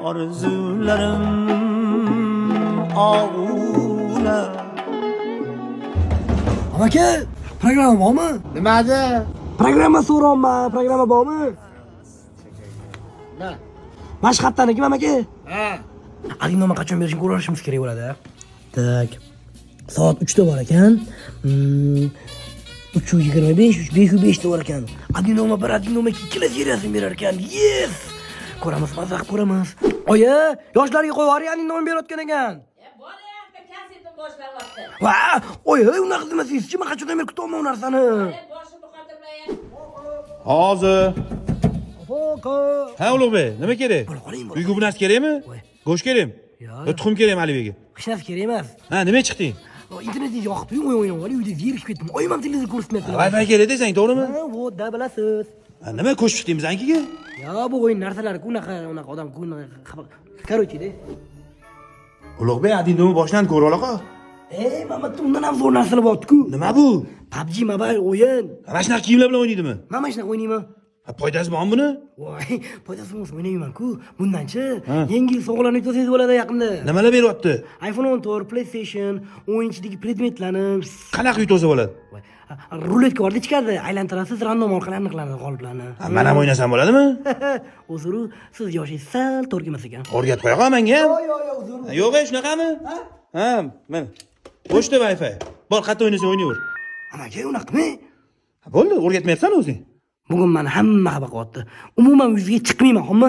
Orzularim og'ula. Aka, programma bormi? Nima edi? Programma so'rayman, programma bormi? Na. Mashhaddaniki aka. Ha. Adinoma qachon berishini ko'rishimiz kerak bo'ladi. Tak. Soat 3 da bor ekan. 3:25, 5:05 da bor ekan. Adinoma bir adinoma ikkala seriyasini berar ekan. Yes! Ko'ramiz, mazza qilib ko'ramiz. Oyi, yoshlarga qo'yib yuboring, adinoma berayotgan ekan. Boryapti, konsertni boshlayapti. Va, oyi, unaqa demasangiz-chi, men qachondan beri kutaman bu narsani. Boshimni qotirmayapti. Hozir. Foqa. Ha, Ulug'bek, nima kerak? Qoling, Uyga bu narsa kerakmi? Go'sht kerakmi? Yo'q. Yo, tuxum kerakmi Alibekga? Hech narsa kerak emas. Ha, nima chiqding? Internetda yoqib o'ynab olib, uyda zerikib ketdim. Oyim ham televizor ko'rsatmayapti. Wi-Fi kerak desang, to'g'rimi? Ha, vodda bilasiz. Ha, nima ko'chib chiqding bizankiga? Ya bu o'yin narsalar unaqa odam Короче-da. Ulug'bek, adindomi boshdan ko'ra olaqa. Mamma, undan ham zo'r narsalar bor-ku. Nima bu? PUBG Mobile o'yin. Mana shunaqa kiyimlar bilan o'ynaydimi? Men mana shunaqa o'ynayman. Ha, foydasi bormi buni? Voy, foydasi bo'lsa o'ynayman-ku. Bundan-chi yengil sovg'alarni o'tkazsangiz bo'ladi yaqinda. Nimalar beryapti? iPhone 14, PlayStation, o'yinchidagi predmetlarni. Qanaqa uy to'sa bo'ladi? Ruletka bor, ichkarida aylantirasiz, random orqali aniqlanadi g'oliblarni. Ha, men ham o'ynasam bo'ladimi? O'ziru siz yoshingiz sal to'g'ri emas ekan. O'rgatib qo'yaqa menga ham. Yo'q, Yo'q, shunaqami? Ha, mana. Qo'shdi Wi-Fi. Bor, qayerda o'ynasang o'ynayver. Amaga unaqami? Bo'ldi, o'rgatmayapsan o'zing. Bugun meni hamma xabar qilyapti. Umuman yuzga chiqmayman, xommi?